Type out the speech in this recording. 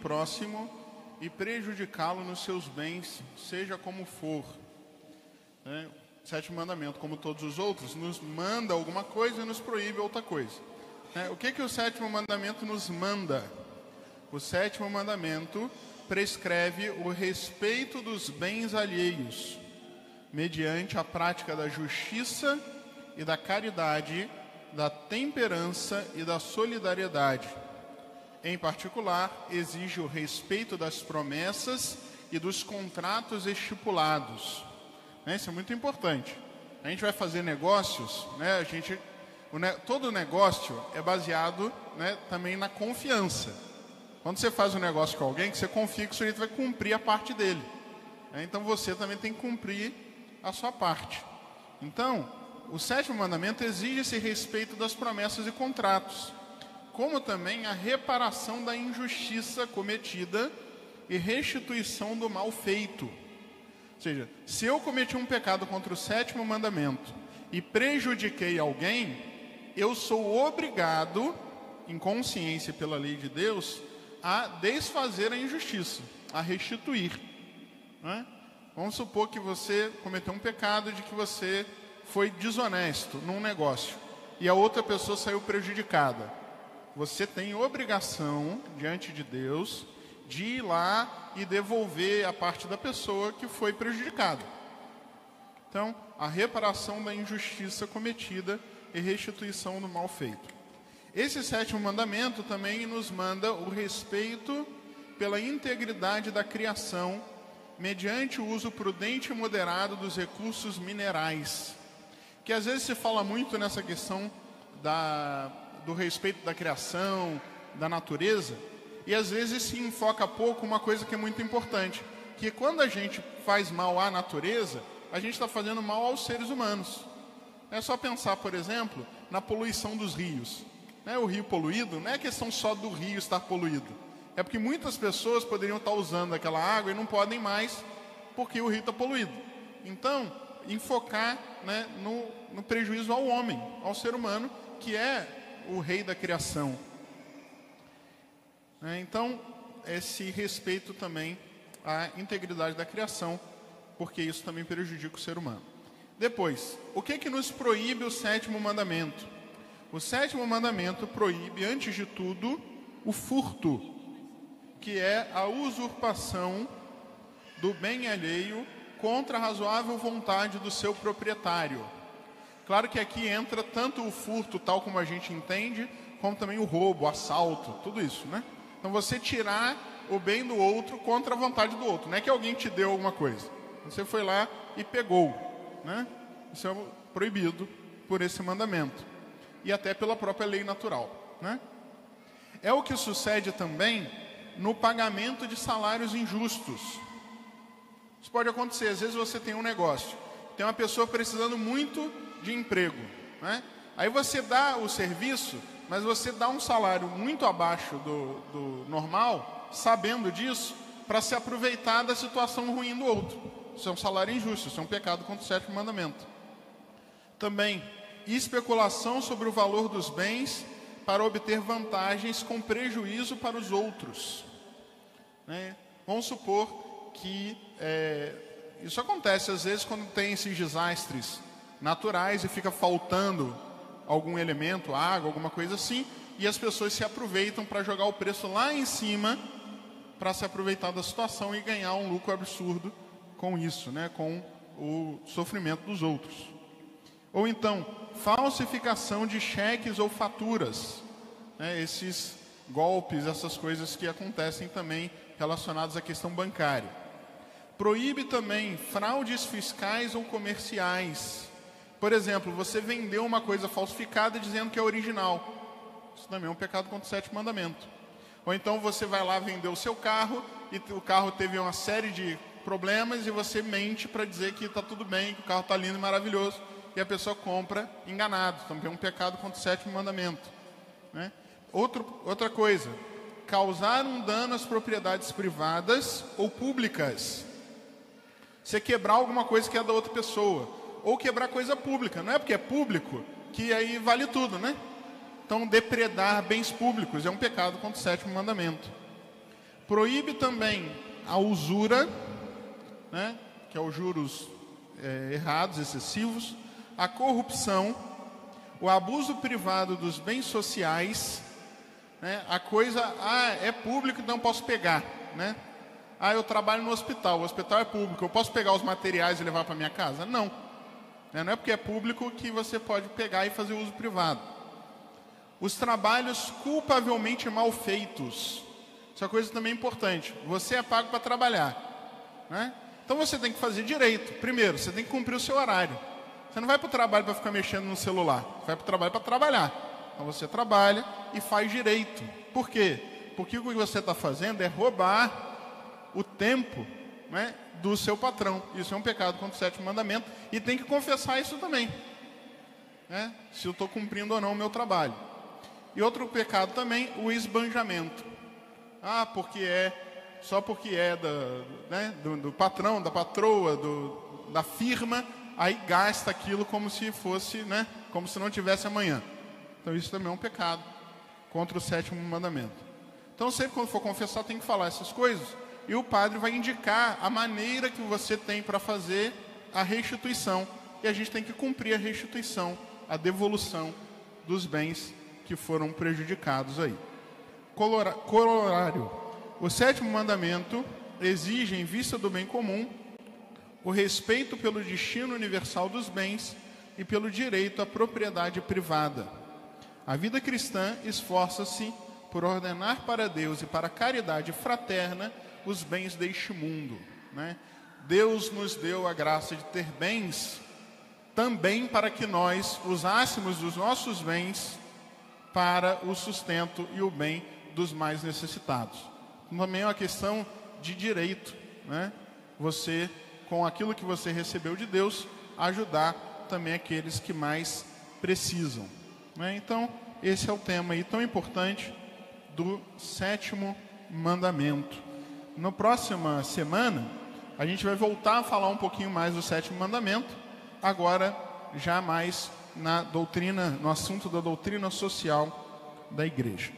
próximo e prejudicá-lo nos seus bens, seja como for. O sétimo mandamento, como todos os outros, nos manda alguma coisa e nos proíbe outra coisa. O que o sétimo mandamento nos manda? O sétimo mandamento prescreve o respeito dos bens alheios, mediante a prática da justiça e da caridade, da temperança e da solidariedade. Em particular, exige o respeito das promessas e dos contratos estipulados. Isso é muito importante. A gente vai fazer negócios, todo negócio é baseado, também na confiança. Quando você faz um negócio com alguém, que você confia que o sujeito vai cumprir a parte dele. Então você também tem que cumprir a sua parte. Então, o sétimo mandamento exige esse respeito das promessas e contratos, como também a reparação da injustiça cometida e restituição do mal feito. Ou seja, se eu cometi um pecado contra o sétimo mandamento e prejudiquei alguém, eu sou obrigado, em consciência pela lei de Deus, a desfazer a injustiça, a restituir. Vamos supor que você cometeu um pecado de que você foi desonesto num negócio e a outra pessoa saiu prejudicada. Você tem obrigação, diante de Deus, de ir lá e devolver a parte da pessoa que foi prejudicada. Então, a reparação da injustiça cometida e restituição do mal feito. Esse sétimo mandamento também nos manda o respeito pela integridade da criação, mediante o uso prudente e moderado dos recursos minerais. Que às vezes se fala muito nessa questão do respeito da criação, da natureza, e às vezes se enfoca pouco uma coisa que é muito importante, que quando a gente faz mal à natureza, a gente está fazendo mal aos seres humanos. É só pensar, por exemplo, na poluição dos rios. O rio poluído não é questão só do rio estar poluído, é porque muitas pessoas poderiam estar usando aquela água e não podem mais, porque o rio está poluído. Então, enfocar no prejuízo ao homem, ao ser humano, que é o rei da criação. Então, esse respeito também à integridade da criação, porque isso também prejudica o ser humano. Depois, o que nos proíbe o sétimo mandamento? O sétimo mandamento proíbe, antes de tudo, o furto, que é a usurpação do bem alheio contra a razoável vontade do seu proprietário. Claro que aqui entra tanto o furto, tal como a gente entende, como também o roubo, o assalto, tudo isso, Então você tirar o bem do outro contra a vontade do outro. Não é que alguém te deu alguma coisa. Você foi lá e pegou, Isso é proibido por esse mandamento. E até pela própria lei natural, É o que sucede também no pagamento de salários injustos. Isso pode acontecer. Às vezes você tem um negócio, tem uma pessoa precisando muito de emprego, Aí você dá o serviço, mas você dá um salário muito abaixo do normal, sabendo disso, para se aproveitar da situação ruim do outro. Isso é um salário injusto, isso é um pecado contra o sétimo mandamento. Também, especulação sobre o valor dos bens para obter vantagens com prejuízo para os outros. Vamos supor que isso acontece às vezes quando tem esses desastres naturais e fica faltando algum elemento, água, alguma coisa assim, e as pessoas se aproveitam para jogar o preço lá em cima, para se aproveitar da situação e ganhar um lucro absurdo com isso, com o sofrimento dos outros. Ou então, falsificação de cheques ou faturas, esses golpes, essas coisas que acontecem também relacionadas à questão bancária. Proíbe também fraudes fiscais ou comerciais. Por exemplo, você vendeu uma coisa falsificada dizendo que é original. Isso também é um pecado contra o sétimo mandamento. Ou então você vai lá vender o seu carro e o carro teve uma série de problemas e você mente para dizer que está tudo bem, que o carro está lindo e maravilhoso, e a pessoa compra enganado. Também é um pecado contra o sétimo mandamento. Outra coisa, causar um dano às propriedades privadas ou públicas. Você quebrar alguma coisa que é da outra pessoa. Ou quebrar coisa pública. Não é porque é público que aí vale tudo, Então, depredar bens públicos é um pecado contra o sétimo mandamento. Proíbe também a usura, né, que é os juros errados, excessivos, a corrupção, o abuso privado dos bens sociais, né, a coisa, é público, então posso pegar, né? Eu trabalho no hospital, o hospital é público, eu posso pegar os materiais e levar para minha casa? Não. Não é porque é público que você pode pegar e fazer uso privado. Os trabalhos culpavelmente mal feitos. Isso é uma coisa também importante. Você é pago para trabalhar, né? Então você tem que fazer direito. Primeiro, você tem que cumprir o seu horário. Você não vai para o trabalho para ficar mexendo no celular. Você vai para o trabalho para trabalhar. Então você trabalha e faz direito. Por quê? Porque o que você está fazendo é roubar o tempo, né, do seu patrão. Isso é um pecado contra o sétimo mandamento. E tem que confessar isso também, né, se eu estou cumprindo ou não o meu trabalho. E outro pecado também, o esbanjamento. Só porque é do patrão, da patroa, da firma, aí gasta aquilo como se fosse, né, como se não tivesse amanhã. Então isso também é um pecado contra o sétimo mandamento. Então sempre quando for confessar tem que falar essas coisas. E o padre vai indicar a maneira que você tem para fazer a restituição. E a gente tem que cumprir a restituição, a devolução dos bens que foram prejudicados aí. Corolário. O sétimo mandamento exige, em vista do bem comum, o respeito pelo destino universal dos bens e pelo direito à propriedade privada. A vida cristã esforça-se por ordenar para Deus e para a caridade fraterna os bens deste mundo, né? Deus nos deu a graça de ter bens também para que nós usássemos dos nossos bens para o sustento e o bem dos mais necessitados. Também é uma questão de direito, né? Você, com aquilo que você recebeu de Deus, ajudar também aqueles que mais precisam, né? Então, esse é o tema aí tão importante do sétimo mandamento. Na próxima semana, a gente vai voltar a falar um pouquinho mais do sétimo mandamento, agora já mais na doutrina, no assunto da doutrina social da igreja.